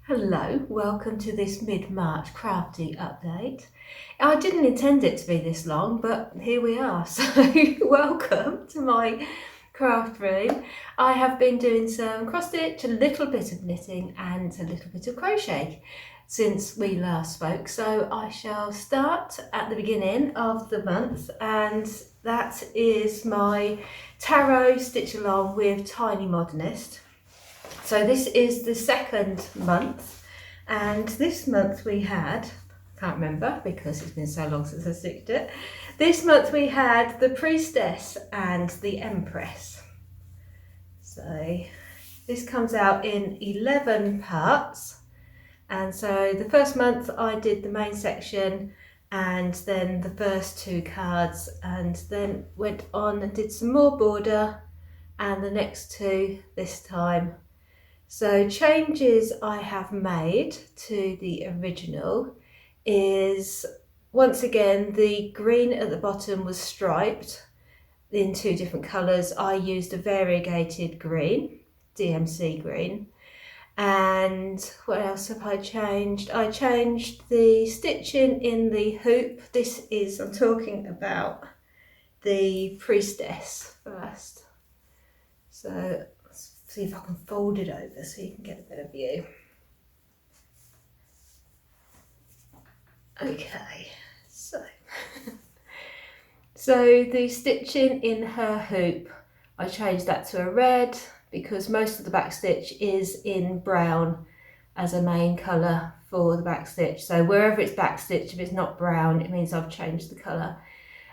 Hello, welcome to this mid-March crafty update. I didn't intend it to be this long, but here we are. So welcome to my craft room. I have been doing some cross stitch, a little bit of knitting and a little bit of crochet since we last spoke. So I shall start at the beginning of the month, and that is my tarot stitch along with Tiny Modernist. So this is the second month, and this month we had, I can't remember because it's been so long since I stitched it, this month we had the Priestess and the Empress. So this comes out in 11 parts, and so the first month I did the main section and then the first two cards, and then went on and did some more border and the next two this time. So changes I have made to the original is, once again, the green at the bottom was striped in two different colours. I used a variegated green, DMC green. And what else have I changed? I changed the stitching in the hoop. This is, I'm talking about the Priestess first. So see if I can fold it over so you can get a better view. Okay, so the stitching in her hoop, I changed that to a red because most of the back stitch is in brown as a main colour for the back stitch. So wherever it's back stitch, if it's not brown, it means I've changed the colour.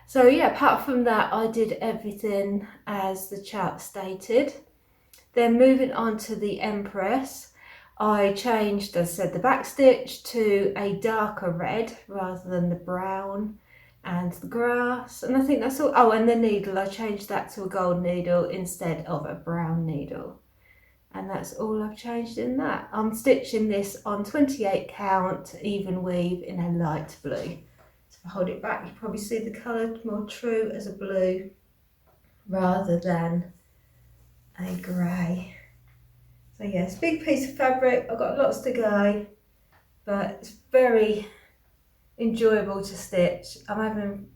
So yeah, apart from that, I did everything as the chart stated. Then moving on to the Empress, I changed, as I said, the back stitch to a darker red rather than the brown, and the grass, and I think that's all. Oh, and the needle, I changed that to a gold needle instead of a brown needle. And that's all I've changed in that. I'm stitching this on 28 count even weave in a light blue. So if I hold it back, you probably see the colour more true as a blue rather than a grey. So yes, big piece of fabric. I've got lots to go, but it's very enjoyable to stitch. I'm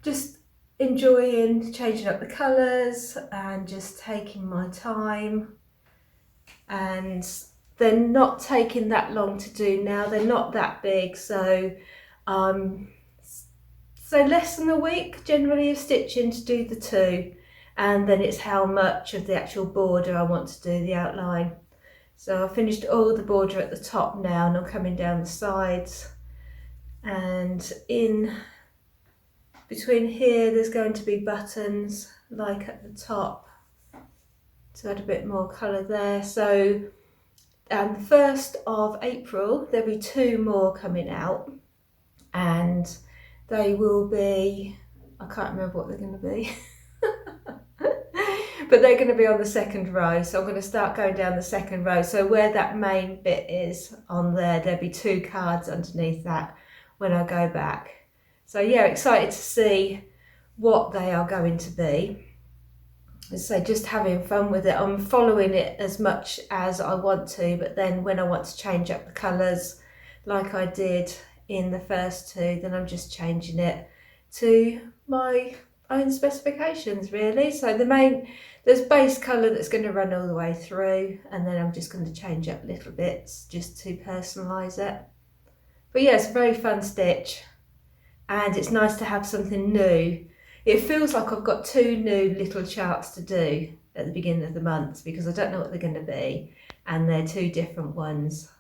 just enjoying changing up the colours and just taking my time, and they're not taking that long to do now. They're not that big, so less than a week generally of stitching to do the two. And then it's how much of the actual border I want to do the outline. So I finished all the border at the top now, and I'm coming down the sides. And in between here, there's going to be buttons like at the top to add a bit more colour there. So the 1st of April, there'll be 2 more coming out, and they will be, I can't remember what they're going to be. But they're going to be on the second row, so I'm going to start going down the second row. So where that main bit is on there, there'll be 2 cards underneath that when I go back. So yeah, excited to see what they are going to be. So just having fun with it. I'm following it as much as I want to, but then when I want to change up the colours like I did in the first 2, then I'm just changing it to my own specifications really. So there's base colour that's going to run all the way through, and then I'm just going to change up little bits just to personalise it. But yeah, it's a very fun stitch, and it's nice to have something new. It feels like I've got 2 new little charts to do at the beginning of the month because I don't know what they're going to be, and they're 2 different ones.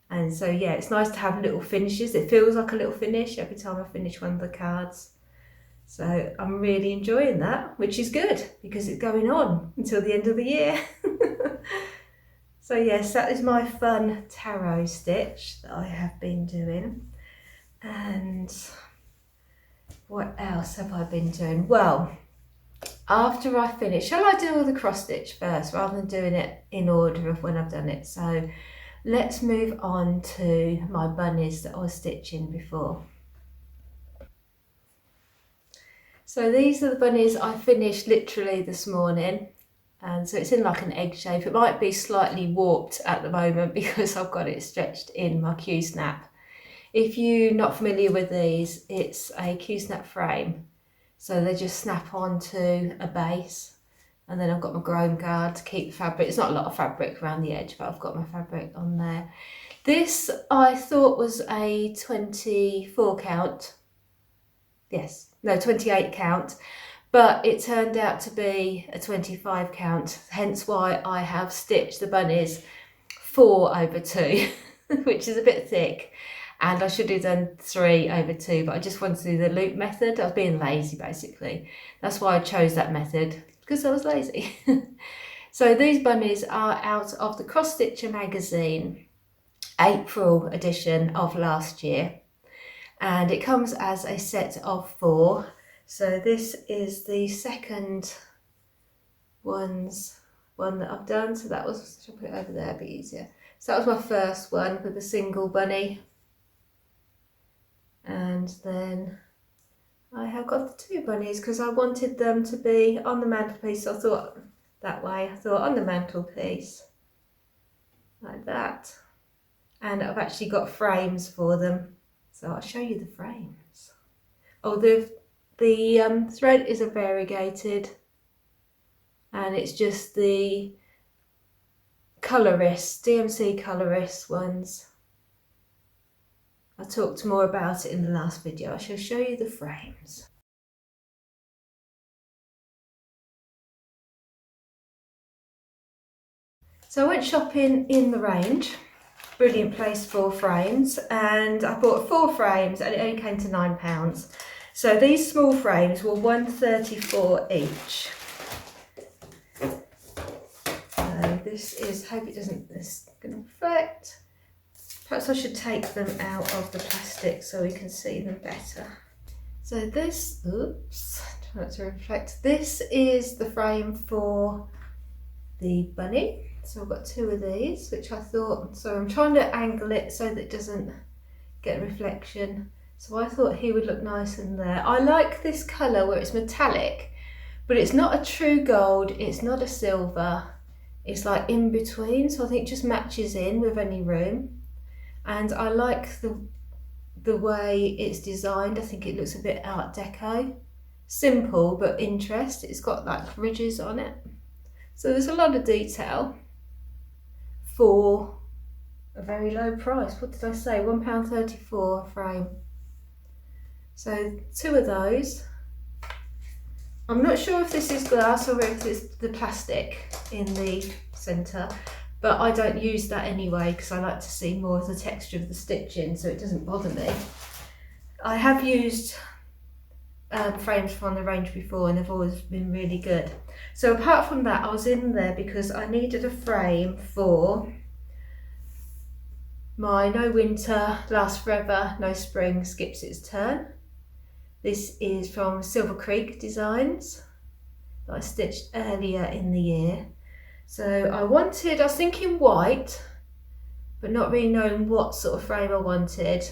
And so yeah, it's nice to have little finishes. It feels like a little finish every time I finish one of the cards. So I'm really enjoying that, which is good because it's going on until the end of the year. So yes, that is my fun tarot stitch that I have been doing. And what else have I been doing? Well, after I finish, shall I do all the cross stitch first rather than doing it in order of when I've done it? So let's move on to my bunnies that I was stitching before. So these are the bunnies I finished literally this morning. And so it's in like an egg shape. It might be slightly warped at the moment because I've got it stretched in my Q-snap. If you're not familiar with these, it's a Q-snap frame. So they just snap onto a base. And then I've got my groin guard to keep the fabric. It's not a lot of fabric around the edge, but I've got my fabric on there. This I thought was a 24 count. Yes, no, 28 count. But it turned out to be a 25 count. Hence why I have stitched the bunnies 4/2, which is a bit thick. And I should have done 3/2, but I just wanted to do the loop method. I was being lazy, basically. That's why I chose that method, because I was lazy. So these bunnies are out of the Cross Stitcher magazine, April edition of last year. And it comes as a set of 4. So this is the second one that I've done. So that was, should I put it over there, a bit easier. So that was my first one with a single bunny. And then I have got the 2 bunnies because I wanted them to be on the mantelpiece. So I thought that way, I thought on the mantelpiece, like that. And I've actually got frames for them. So I'll show you the frames. Oh, the thread is a variegated, and it's just the colorist, DMC colorist ones. I talked more about it in the last video. I shall show you the frames. So I went shopping in the range, brilliant place for frames, and I bought 4 frames and it only came to £9. So these small frames were £1.34 each. So this is, hope it doesn't, this is going to reflect. Perhaps I should take them out of the plastic so we can see them better. So this, oops, try not to reflect. This is the frame for the bunny. So I've got 2 of these, which I thought, so I'm trying to angle it so that it doesn't get a reflection. So I thought he would look nice in there. I like this colour where it's metallic, but it's not a true gold, it's not a silver. It's like in between, so I think it just matches in with any room. And I like the way it's designed. I think it looks a bit Art Deco. Simple, but interest. It's got like ridges on it. So there's a lot of detail for a very low price. What did I say? £1.34 a frame. So 2 of those. I'm not sure if this is glass or if it's the plastic in the centre, but I don't use that anyway because I like to see more of the texture of the stitching, so it doesn't bother me. I have used frames from the range before and they've always been really good. So apart from that, I was in there because I needed a frame for my No Winter Lasts Forever, No Spring Skips Its Turn. This is from Silver Creek Designs that I stitched earlier in the year. So I was thinking white, but not really knowing what sort of frame I wanted.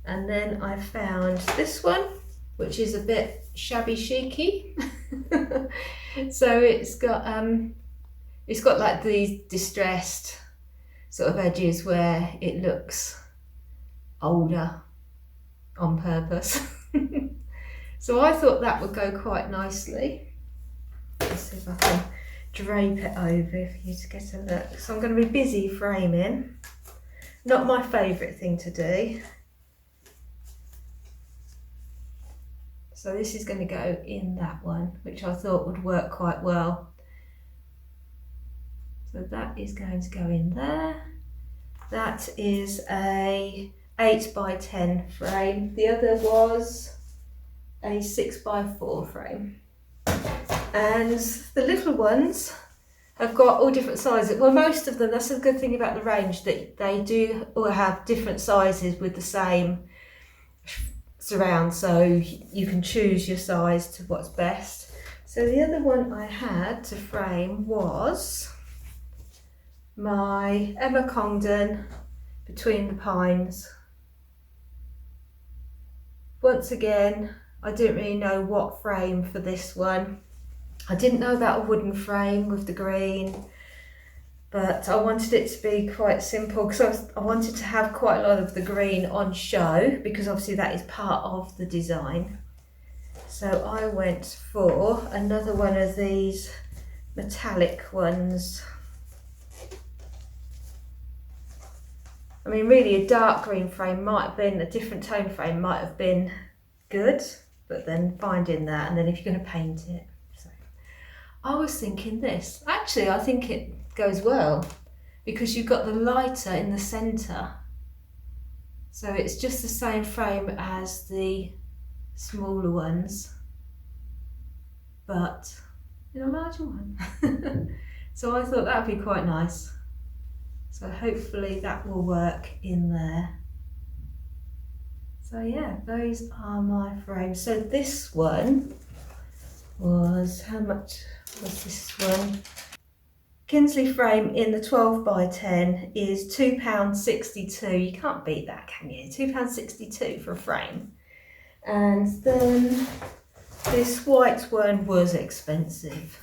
And then I found this one, which is a bit shabby chicy. So it's got like these distressed sort of edges where it looks older on purpose. So I thought that would go quite nicely. Let's see if I can drape it over for you to get a look. So I'm going to be busy framing. Not my favourite thing to do. So this is going to go in that one, which I thought would work quite well. So that is going to go in there. That is a 8x10 frame. The other was a 6x4 frame. And the little ones have got all different sizes. Well, most of them, that's a good thing about the range, that they do all have different sizes with the same surround, so you can choose your size to what's best. So the other one I had to frame was my Emma Congdon Between the Pines. Once again, I didn't really know what frame for this one. I didn't know about a wooden frame with the green, but I wanted it to be quite simple because I wanted to have quite a lot of the green on show, because obviously that is part of the design. So I went for another one of these metallic ones. I mean, really a dark green frame might have been, a different tone frame might have been good, but then finding that, and then if you're going to paint it. So I was thinking this. Actually, I think it goes well because you've got the lighter in the centre. So it's just the same frame as the smaller ones, but in a larger one. So I thought that would be quite nice. So hopefully that will work in there. So yeah, those are my frames. So this one was, how much was this one? Kinsley frame in the 12 by 10 is £2.62. You can't beat that, can you? £2.62 for a frame. And then this white one was expensive.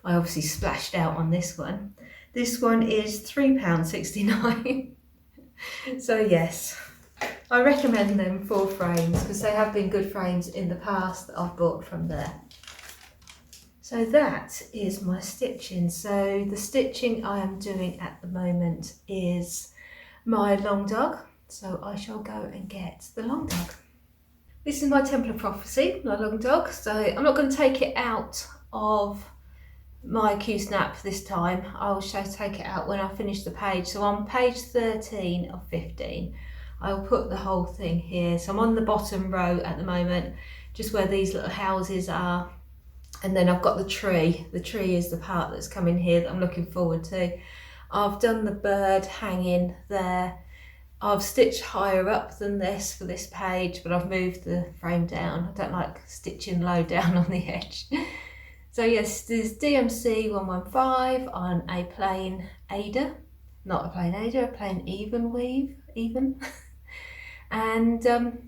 I obviously splashed out on this one. This one is £3.69. So yes, I recommend them for frames because they have been good frames in the past that I've bought from there. So that is my stitching. So the stitching I am doing at the moment is my long dog. So I shall go and get the long dog. This is my Templar Prophecy, my long dog. So I'm not going to take it out of my Q-snap this time. I'll take it out when I finish the page. So on page 13 of 15, I'll put the whole thing here. So I'm on the bottom row at the moment, just where these little houses are. And then I've got the tree. The tree is the part that's coming here that I'm looking forward to. I've done the bird hanging there. I've stitched higher up than this for this page, but I've moved the frame down. I don't like stitching low down on the edge. So yes, there's DMC 115 on a plain Ada. Not a plain Ada, a plain evenweave, even. And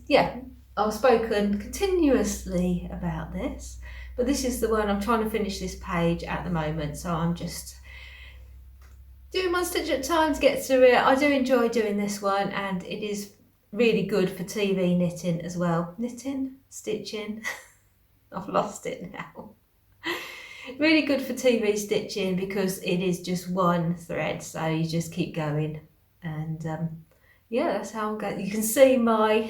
yeah, I've spoken continuously about this. But this is the one, I'm trying to finish this page at the moment, so I'm just doing one stitch at a time to get through it. I do enjoy doing this one, and it is really good for TV knitting as well. Knitting? Stitching? I've lost it now. Really good for TV stitching because it is just one thread, so you just keep going. And yeah, that's how I'm going. You can see my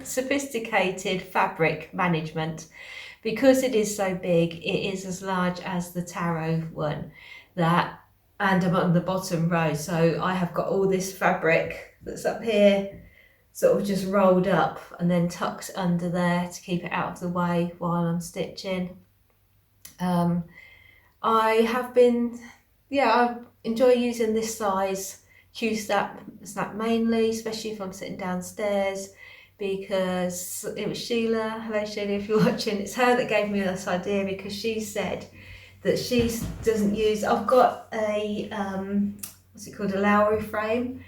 sophisticated fabric management. Because it is so big, it is as large as the tarot one, and I'm on the bottom row, so I have got all this fabric that's up here sort of just rolled up and then tucked under there to keep it out of the way while I'm stitching. I have been, I enjoy using this size Q-snap mainly, especially if I'm sitting downstairs, because it was Sheila, hello Sheila if you're watching, it's her that gave me this idea, because she said that she doesn't use, I've got a, what's it called, a Lowry frame,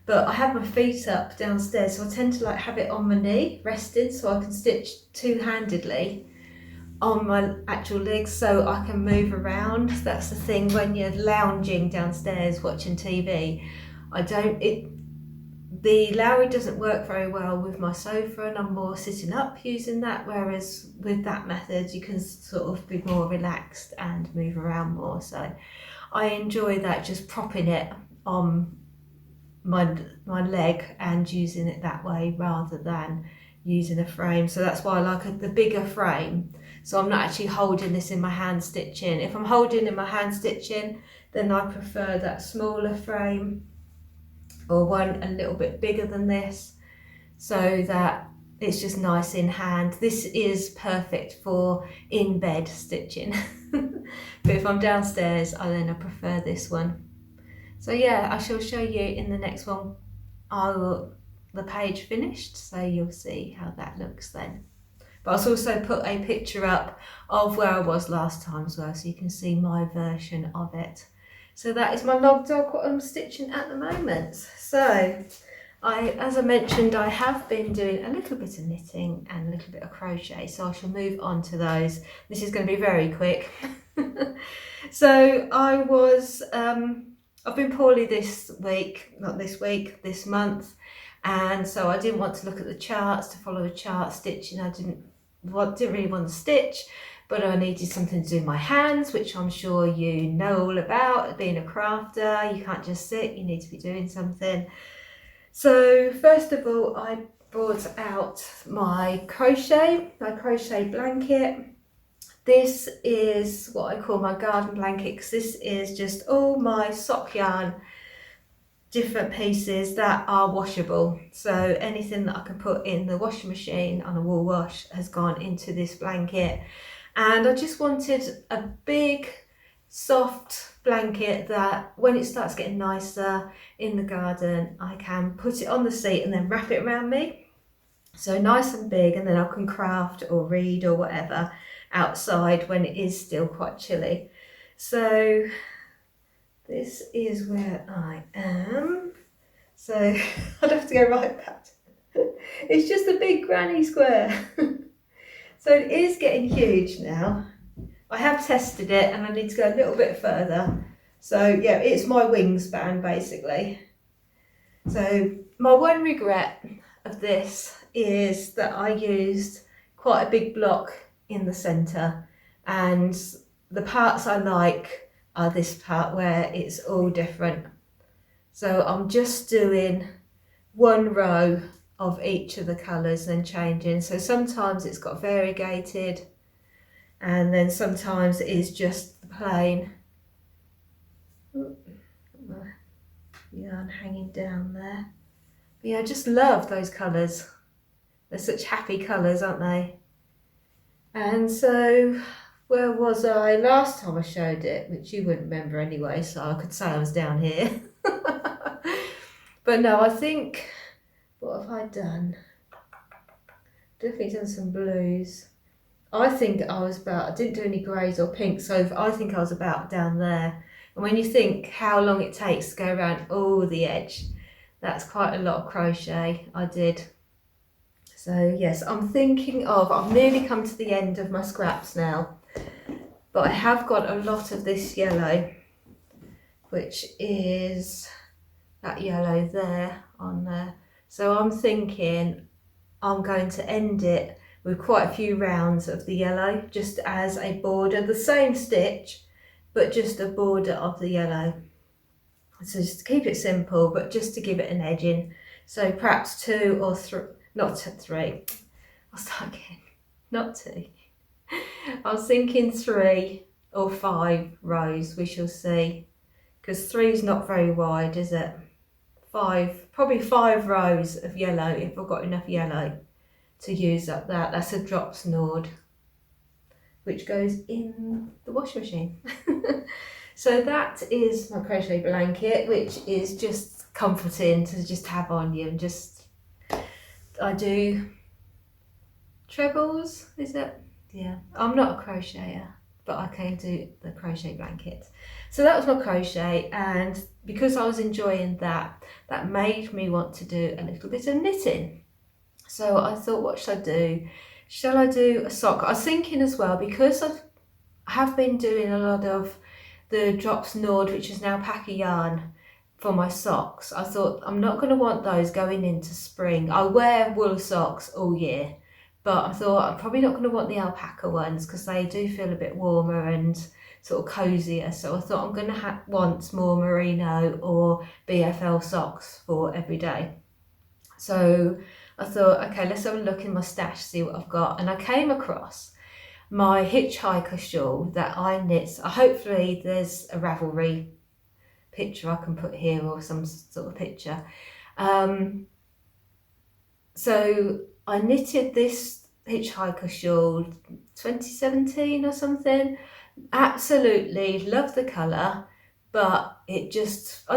but I have my feet up downstairs, so I tend to like have it on my knee, rested, so I can stitch two-handedly on my actual legs so I can move around. That's the thing when you're lounging downstairs watching TV. The Lowry doesn't work very well with my sofa, and I'm more sitting up using that, whereas with that method you can sort of be more relaxed and move around more. So I enjoy that, just propping it on my leg and using it that way rather than using a frame. So that's why I like the bigger frame. So I'm not actually holding this in my hand stitching. If I'm holding in my hand stitching, then I prefer that smaller frame, or one a little bit bigger than this, so that it's just nice in hand. This is perfect for in bed stitching. But if I'm downstairs, I prefer this one. So yeah, I shall show you in the next one the page finished, so you'll see how that looks then. But I'll also put a picture up of where I was last time as well, so you can see my version of it. So that is my log dog, what I'm stitching at the moment. So As I mentioned, I have been doing a little bit of knitting and a little bit of crochet, so I shall move on to those. This is going to be very quick. So I've been poorly this week, not this week, this month, and so I didn't want to look at the charts, to follow the chart stitching. I didn't really want to stitch, but I needed something to do with my hands, which I'm sure you know all about. Being a crafter, you can't just sit, you need to be doing something. So first of all, I brought out my crochet blanket. This is what I call my garden blanket, because this is just all my sock yarn, different pieces that are washable. So anything that I can put in the washing machine on a wool wash has gone into this blanket. And I just wanted a big, soft blanket that when it starts getting nicer in the garden, I can put it on the seat and then wrap it around me. So nice and big, and then I can craft or read or whatever outside when it is still quite chilly. So this is where I am. So I'd have to go right back. It's just a big granny square. So it is getting huge now. I have tested it and I need to go a little bit further. So yeah, it's my wingspan basically. So my one regret of this is that I used quite a big block in the centre, and the parts I like are this part where it's all different. So I'm just doing one row of each of the colours and changing. So sometimes it's got variegated, and then sometimes it is just the plain. Yarn hanging down there. But yeah, I just love those colours. They're such happy colours, aren't they? And so where was I last time I showed it, which you wouldn't remember anyway, so I could say I was down here. But no, I think, what have I done? Definitely done some blues. I think I didn't do any greys or pinks, so I think I was about down there. And when you think how long it takes to go around all the edge, that's quite a lot of crochet I did. So yes, I've nearly come to the end of my scraps now, but I have got a lot of this yellow, which is that yellow there on there. So I'm thinking I'm going to end it with quite a few rounds of the yellow, just as a border, the same stitch, but just a border of the yellow. So just to keep it simple, but just to give it an edging. So perhaps 2 or 3, not 3, I'll start again, not 2. I was thinking 3 or 5 rows, we shall see, because 3 is not very wide, is it? 5, probably 5 rows of yellow if I've got enough yellow to use up that. That's a drop snord, which goes in the washing machine. So that is my crochet blanket, which is just comforting to just have on you, and just, I do trebles, is it? Yeah, I'm not a crocheter, but I can do the crochet blanket. So that was my crochet, and because I was enjoying that, that made me want to do a little bit of knitting. So I thought, what should I do? Shall I do a sock? I was thinking as well, because I have been doing a lot of the drop snord, which is now pack of yarn, for my socks. I thought I'm not going to want those going into spring. I wear wool socks all year, but I thought I'm probably not going to want the alpaca ones because they do feel a bit warmer and sort of cozier. So I thought I'm going to want more merino or BFL socks for every day. So I thought, okay, let's have a look in my stash, see what I've got. And I came across my hitchhiker shawl that I knit. Hopefully there's a Ravelry picture I can put here, or some sort of picture. So I knitted this hitchhiker shawl 2017 or something. Absolutely love the colour, but I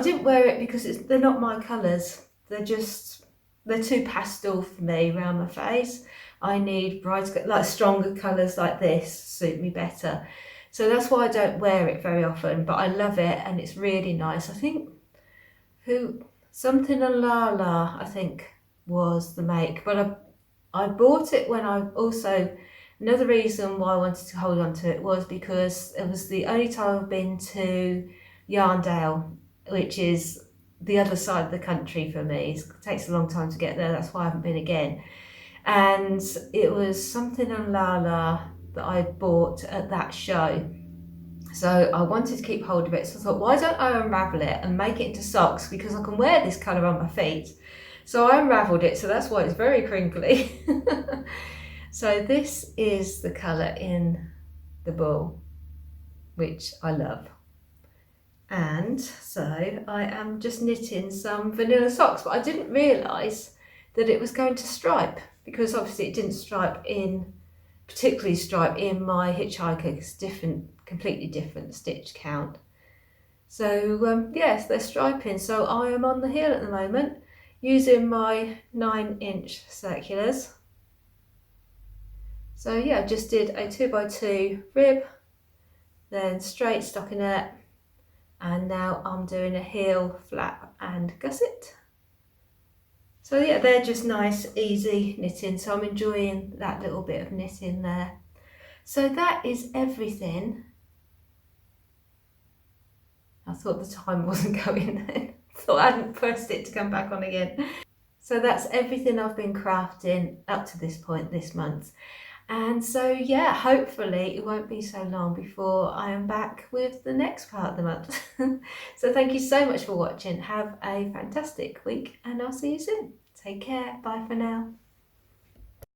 didn't wear it because they're not my colours. They're too pastel for me around my face. I need like stronger colours like this suit me better. So that's why I don't wear it very often, but I love it and it's really nice. I think, Something and Lala, I think, was the make, but I bought it when I also, another reason why I wanted to hold on to it was because it was the only time I've been to Yarndale, which is the other side of the country for me. It takes a long time to get there, that's why I haven't been again. And it was something and Lala that I bought at that show. So I wanted to keep hold of it. So I thought, why don't I unravel it and make it into socks, because I can wear this colour on my feet. So I unravelled it, so that's why it's very crinkly. So this is the colour in the ball, which I love. And so I am just knitting some vanilla socks, but I didn't realise that it was going to stripe, because obviously it didn't particularly stripe in my hitchhiker. It's different, completely different stitch count. So yes, they're striping. So I am on the heel at the moment using my 9-inch circulars. So yeah, I just did a 2x2 rib, then straight stockinette, and now I'm doing a heel, flap and gusset. So yeah, they're just nice, easy knitting. So I'm enjoying that little bit of knitting there. So that is everything. I thought the time wasn't going then. Thought I hadn't pressed it to come back on again. So that's everything I've been crafting up to this point this month. And so yeah, hopefully it won't be so long before I am back with the next part of the month. So thank you so much for watching. Have a fantastic week and I'll see you soon. Take care. Bye for now.